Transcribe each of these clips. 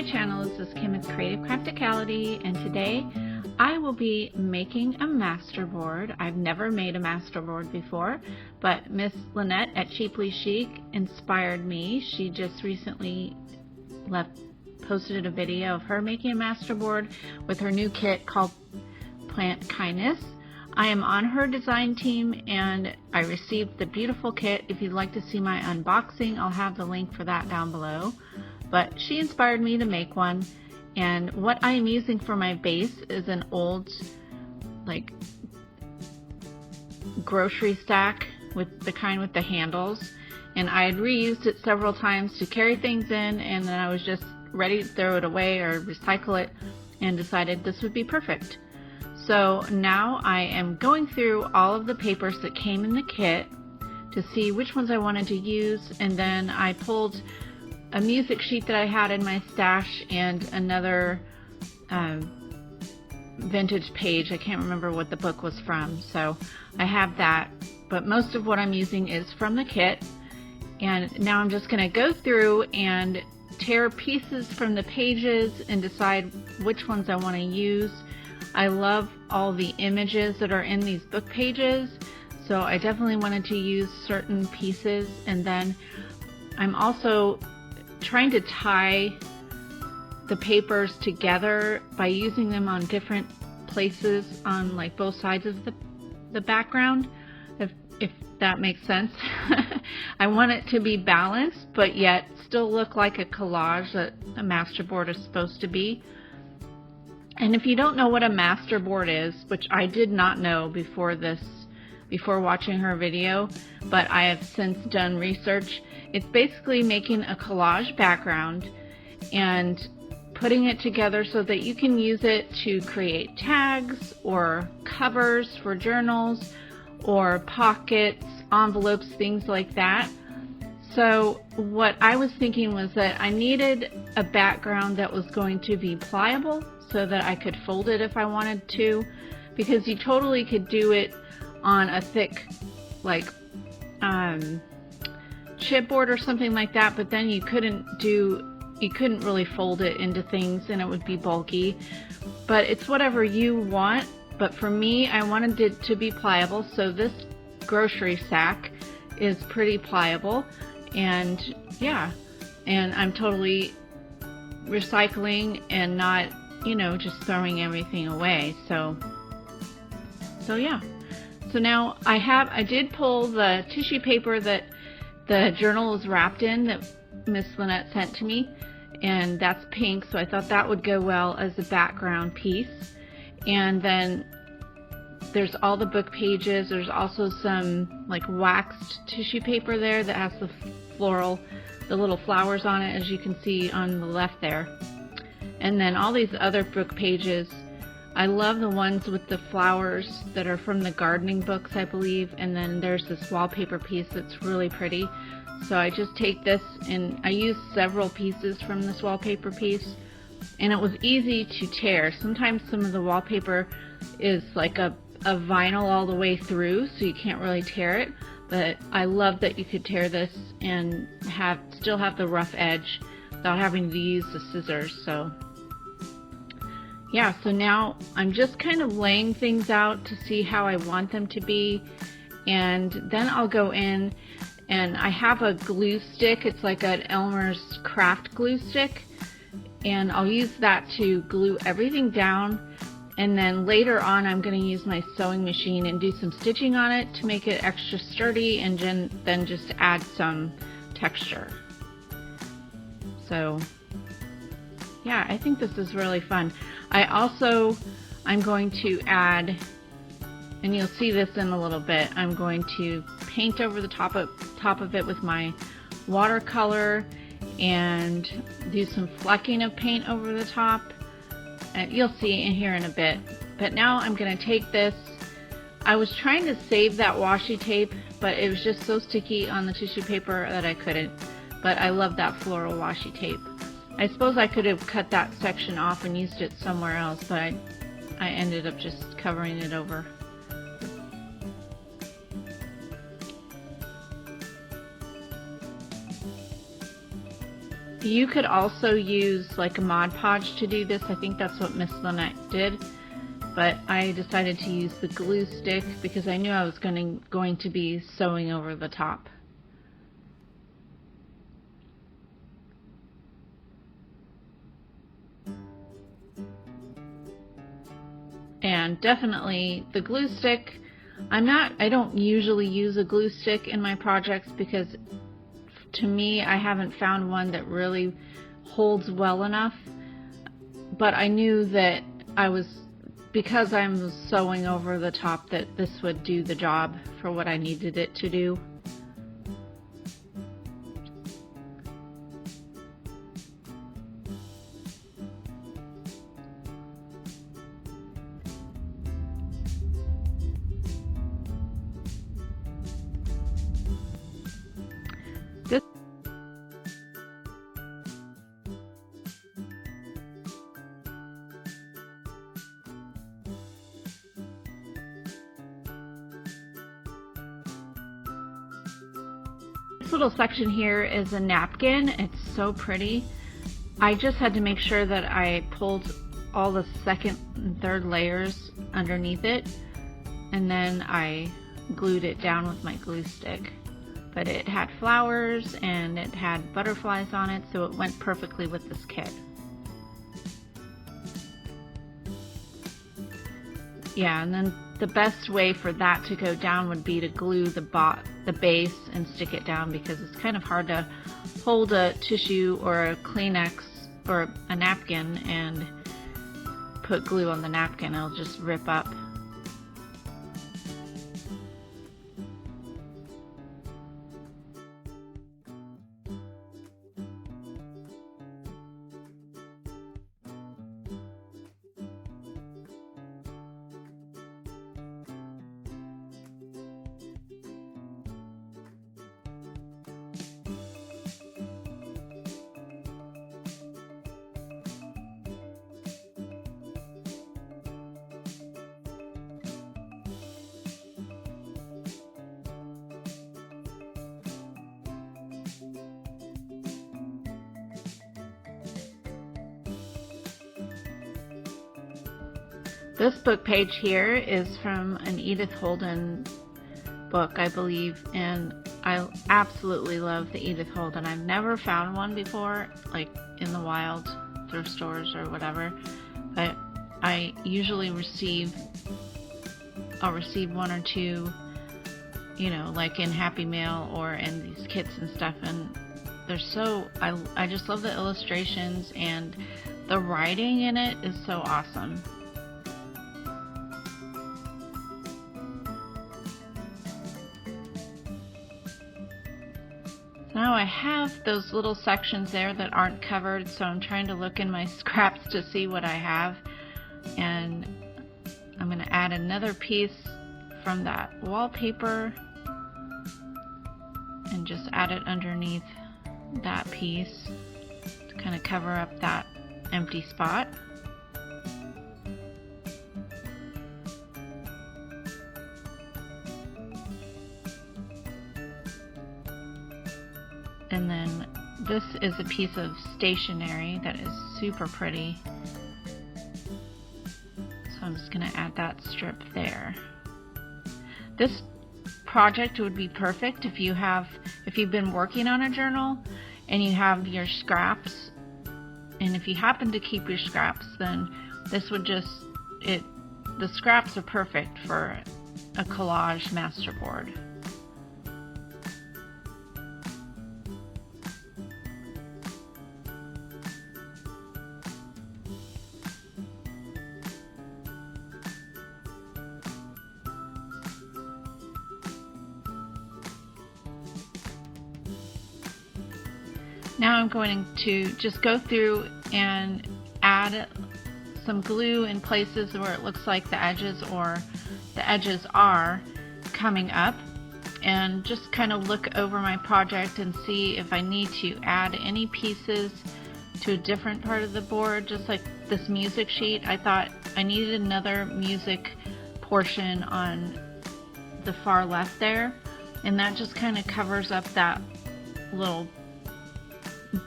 my channel. This is Kim with Creative Crafticality, and today I will be making a masterboard. I've never made a masterboard before, but Miss Lynnette at Cheaply Chic inspired me. She just recently posted a video of her making a masterboard with her new kit called Plant Kindness. I am on her design team and I received the beautiful kit. If you'd like to see my unboxing, I'll have the link for that down below. But she inspired me to make one, and what I am using for my base is an old grocery stack with the kind with the handles, and I had reused it several times to carry things in, and then I was just ready to throw it away or recycle it and decided this would be perfect. So now I am going through all of the papers that came in the kit to see which ones I wanted to use, and then I pulled a music sheet that I had in my stash and another vintage page. I can't remember what the book was from, so I have that, but most of what I'm using is from the kit. And now I'm just going to go through and tear pieces from the pages and decide which ones I want to use. I love all the images that are in these book pages, so I definitely wanted to use certain pieces. And then I'm also trying to tie the papers together by using them on different places on like both sides of the background, if that makes sense. I want it to be balanced but yet still look like a collage that a masterboard is supposed to be. And if you don't know what a masterboard is, which I did not know before watching her video, but I have since done research, it's basically making a collage background and putting it together so that you can use it to create tags or covers for journals or pockets, envelopes, things like that. So what I was thinking was that I needed a background that was going to be pliable so that I could fold it if I wanted to, because you totally could do it on a thick chipboard or something like that, but then you couldn't really fold it into things and it would be bulky. But it's whatever you want, but for me I wanted it to be pliable, so this grocery sack is pretty pliable. And yeah, and I'm totally recycling and not, just throwing everything away. So yeah. So now I did pull the tissue paper that the journal is wrapped in that Miss Lynnette sent to me, and that's pink, so I thought that would go well as a background piece. And then there's all the book pages. There's also some waxed tissue paper there that has the little flowers on it, as you can see on the left there. And then all these other book pages, I love the ones with the flowers that are from the gardening books, I believe. And then there's this wallpaper piece that's really pretty. So I just take this, and I use several pieces from this wallpaper piece, and it was easy to tear. Sometimes some of the wallpaper is like a vinyl all the way through, so you can't really tear it. But I love that you could tear this and still have the rough edge without having to use the scissors. So yeah, so now I'm just kind of laying things out to see how I want them to be, and then I'll go in and I have a glue stick. It's like an Elmer's craft glue stick, and I'll use that to glue everything down. And then later on I'm going to use my sewing machine and do some stitching on it to make it extra sturdy, and then just add some texture. So yeah, I think this is really fun. I'm going to add, and you'll see this in a little bit, I'm going to paint over the top of it with my watercolor and do some flecking of paint over the top. And you'll see in here in a bit. But now I'm going to take this. I was trying to save that washi tape, but it was just so sticky on the tissue paper that I couldn't. But I love that floral washi tape. I suppose I could have cut that section off and used it somewhere else, but I ended up just covering it over. You could also use like a Mod Podge to do this. I think that's what Miss Lynnette did. But I decided to use the glue stick because I knew I was going to be sewing over the top. And definitely the glue stick, I don't usually use a glue stick in my projects because to me I haven't found one that really holds well enough. But I knew that because I'm sewing over the top, that this would do the job for what I needed it to do. This little section here is a napkin. It's so pretty. I just had to make sure that I pulled all the second and third layers underneath it, and then I glued it down with my glue stick. But it had flowers and it had butterflies on it, so it went perfectly with this kit. Yeah, and then the best way for that to go down would be to glue the base and stick it down, because it's kind of hard to hold a tissue or a Kleenex or a napkin and put glue on the napkin. It'll just rip up. This book page here is from an Edith Holden book, I believe, and I absolutely love the Edith Holden. I've never found one before, like in the wild thrift stores or whatever, but I usually I'll receive one or two, you know, like in Happy Mail or in these kits and stuff, and they're so, I just love the illustrations, and the writing in it is so awesome. Now I have those little sections there that aren't covered, so I'm trying to look in my scraps to see what I have, and I'm going to add another piece from that wallpaper and just add it underneath that piece to kind of cover up that empty spot. And then this is a piece of stationery that is super pretty. So I'm just going to add that strip there. This project would be perfect if you've been working on a journal and you have your scraps, and if you happen to keep your scraps, then this would the scraps are perfect for a collage masterboard. Now I'm going to just go through and add some glue in places where it looks like the edges are coming up, and just kind of look over my project and see if I need to add any pieces to a different part of the board. Just like this music sheet, I thought I needed another music portion on the far left there, and that just kind of covers up that little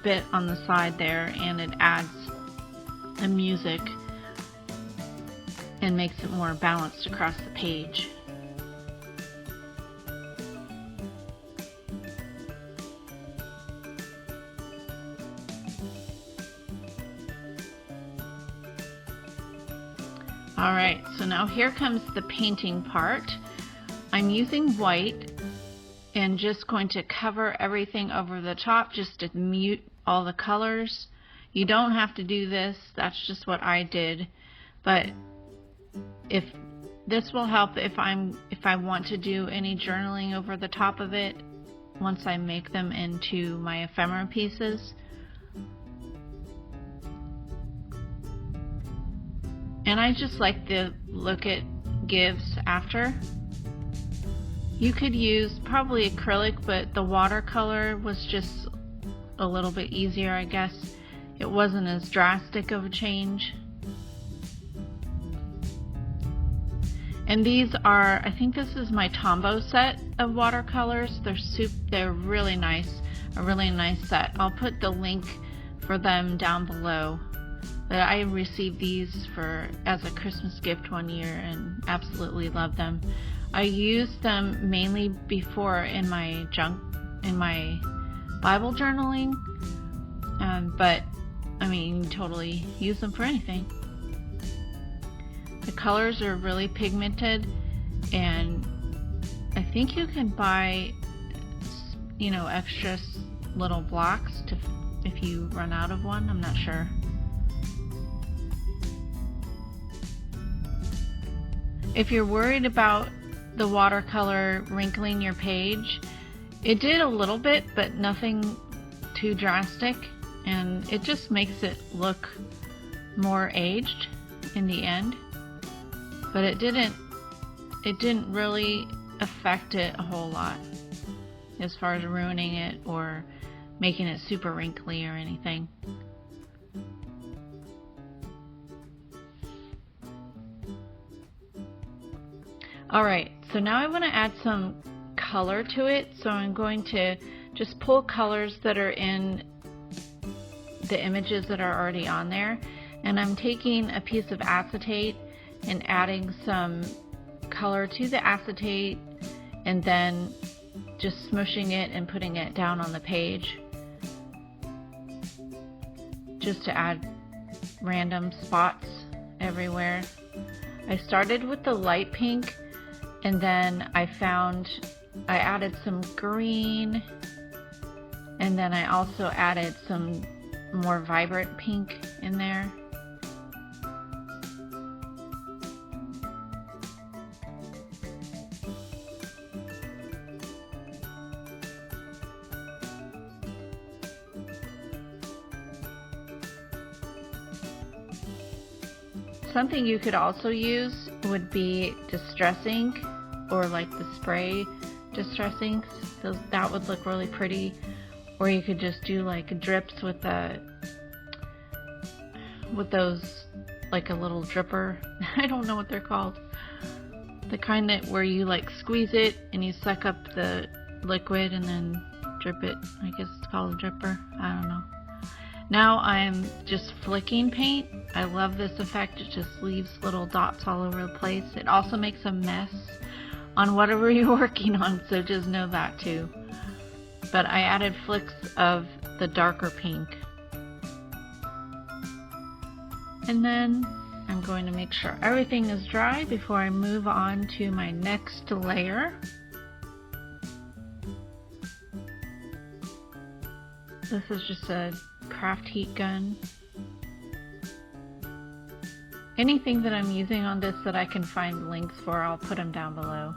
bit on the side there, and it adds the music and makes it more balanced across the page. Alright, so now here comes the painting part. I'm using white and just going to cover everything over the top just to mute all the colors. You don't have to do this, that's just what I did. But if this will help if I want to do any journaling over the top of it once I make them into my ephemera pieces. And I just like the look it gives after. You could use probably acrylic, but the watercolor was just a little bit easier, I guess. It wasn't as drastic of a change. And these are, I think this is my Tombow set of watercolors. They're really nice, a really nice set. I'll put the link for them down below. But I received these as a Christmas gift one year and absolutely love them. I used them mainly before in my Bible journaling, but I mean, you can totally use them for anything. The colors are really pigmented, and I think you can buy, you know, extra little blocks if you run out of one. I'm not sure. If you're worried about the watercolor wrinkling your page, it did a little bit, but nothing too drastic, and it just makes it look more aged in the end. But it didn't really affect it a whole lot as far as ruining it or making it super wrinkly or anything. Alright, so now I want to add some color to it, so I'm going to just pull colors that are in the images that are already on there, and I'm taking a piece of acetate and adding some color to the acetate and then just smushing it and putting it down on the page just to add random spots everywhere. I started with the light pink, and then I added some green, and then I also added some more vibrant pink in there. Something you could also use would be distress ink, or like the spray distress inks. That would look really pretty. Or you could just do like drips with those, like a little dripper. I don't know what they're called. The kind that where you like squeeze it and you suck up the liquid and then drip it. I guess it's called a dripper. I don't know. Now I'm just flicking paint. I love this effect. It just leaves little dots all over the place. It also makes a mess on whatever you're working on, so just know that too. But I added flicks of the darker pink. And then I'm going to make sure everything is dry before I move on to my next layer. This is just a craft heat gun. Anything that I'm using on this that I can find links for, I'll put them down below.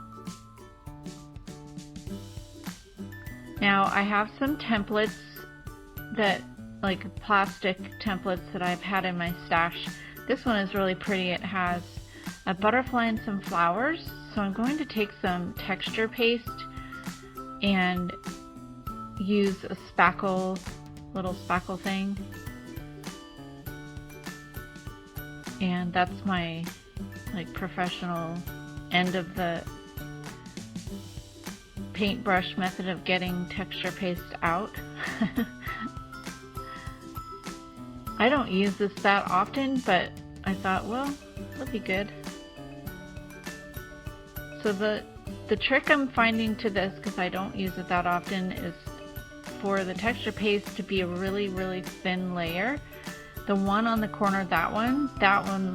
Now I have some templates that, like plastic templates that I've had in my stash. This one is really pretty. It has a butterfly and some flowers. So I'm going to take some texture paste and use a spackle, little spackle thing. And that's my like professional end of the paintbrush method of getting texture paste out. I don't use this that often, but I thought, well, it'll be good. So the trick I'm finding to this, because I don't use it that often, is for the texture paste to be a really, really thin layer. The one on the corner, that one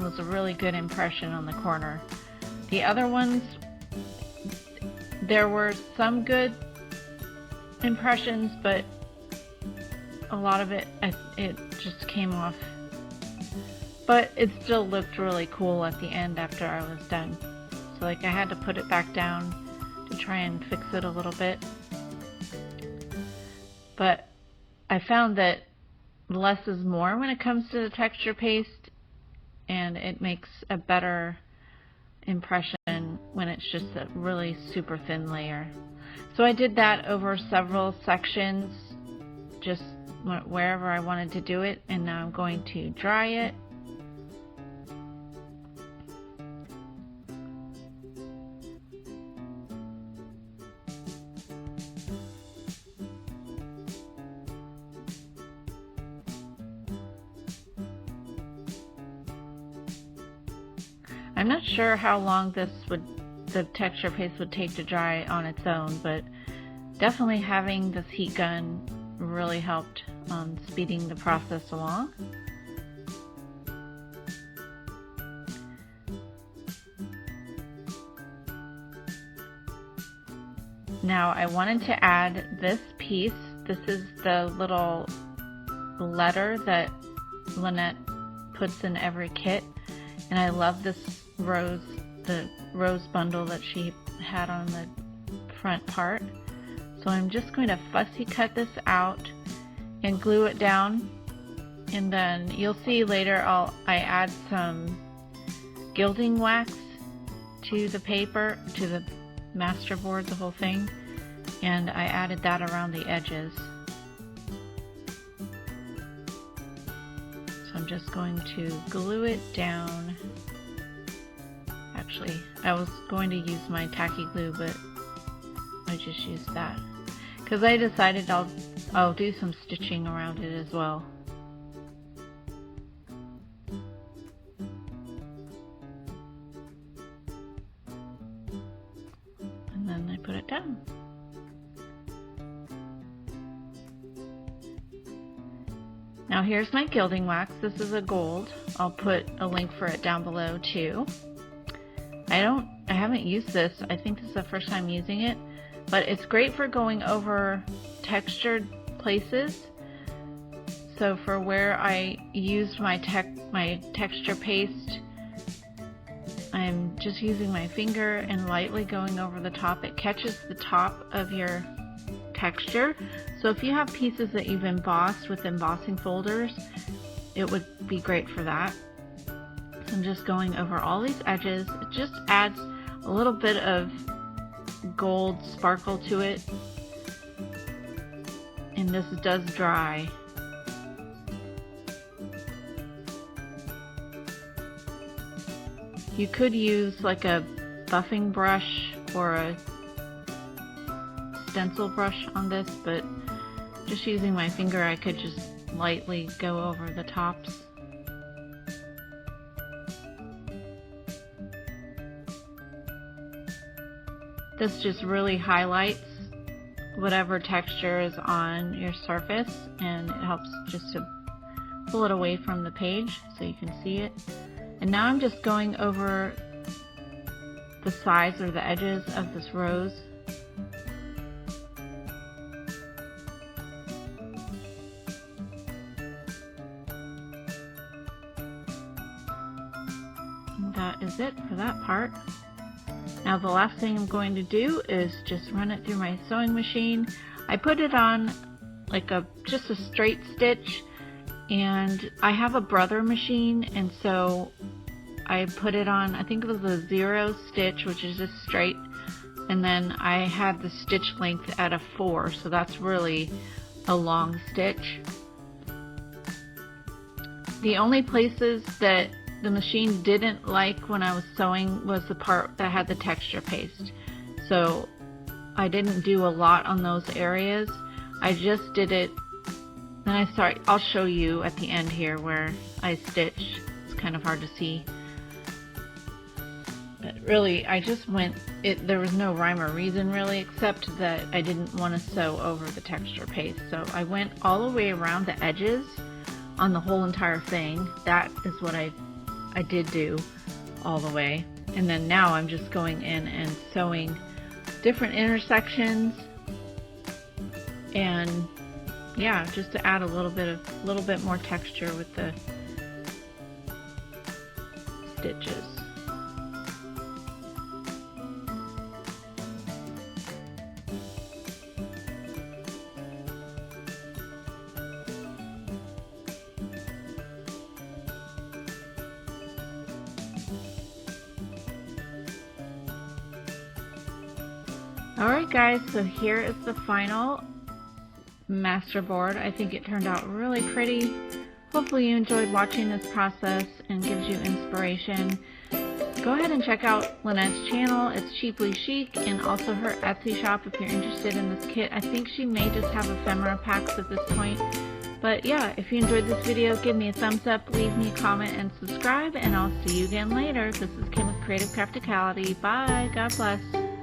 was a really good impression on the corner. The other ones, there were some good impressions, but a lot of it just came off. But it still looked really cool at the end after I was done. So like I had to put it back down to try and fix it a little bit. But I found that less is more when it comes to the texture paste, and it makes a better impression when it's just a really super thin layer. So I did that over several sections, just wherever I wanted to do it, and now I'm going to dry it. I'm not sure how long the texture paste would take to dry on its own, but definitely having this heat gun really helped on speeding the process along. Now I wanted to add this piece. This is the little letter that Lynnette puts in every kit. And I love this the rose bundle that she had on the front part. So I'm just going to fussy cut this out and glue it down. And then you'll see later I add some gilding wax to the paper, to the Masterboard, the whole thing. And I added that around the edges. I'm just going to glue it down. Actually, I was going to use my tacky glue, but I just used that because I decided I'll do some stitching around it as well. And then I put it down. Now here's my gilding wax. This is a gold. I'll put a link for it down below too. I haven't used this. I think this is the first time using it, but it's great for going over textured places. So for where I used my texture paste, I'm just using my finger and lightly going over the top. It catches the top of your texture. So if you have pieces that you've embossed with embossing folders, it would be great for that. So I'm just going over all these edges. It just adds a little bit of gold sparkle to it. And this does dry. You could use like a buffing brush or a stencil brush on this, but just using my finger I could just lightly go over the tops. This just really highlights whatever texture is on your surface, and it helps just to pull it away from the page so you can see it. And now I'm just going over the sides or the edges of this rose. And that is it for that part. Now the last thing I'm going to do is just run it through my sewing machine. I put it on like just a straight stitch, and I have a brother machine, and so I put it on, I think it was a 0 stitch, which is just straight, and then I had the stitch length at a 4, so that's really a long stitch. The only places that the machine didn't like when I was sewing was the part that had the texture paste. So I didn't do a lot on those areas. I just did it And I'll show you at the end here where I stitch. It's kind of hard to see. But really, I just went, there was no rhyme or reason really, except that I didn't want to sew over the texture paste. So I went all the way around the edges on the whole entire thing. That is what I did do all the way. And then now I'm just going in and sewing different intersections, and yeah, just to add a little bit more texture with the stitches. Alright guys, so here is the final Masterboard. I think it turned out really pretty. Hopefully you enjoyed watching this process and gives you inspiration. Go ahead and check out Lynnette's channel. It's Cheaply Chic, and also her Etsy shop if you're interested in this kit. I think she may just have ephemera packs at this point. But yeah, if you enjoyed this video, give me a thumbs up, leave me a comment, and subscribe, and I'll see you again later. This is Kim with Creative Crafticality. Bye. God bless.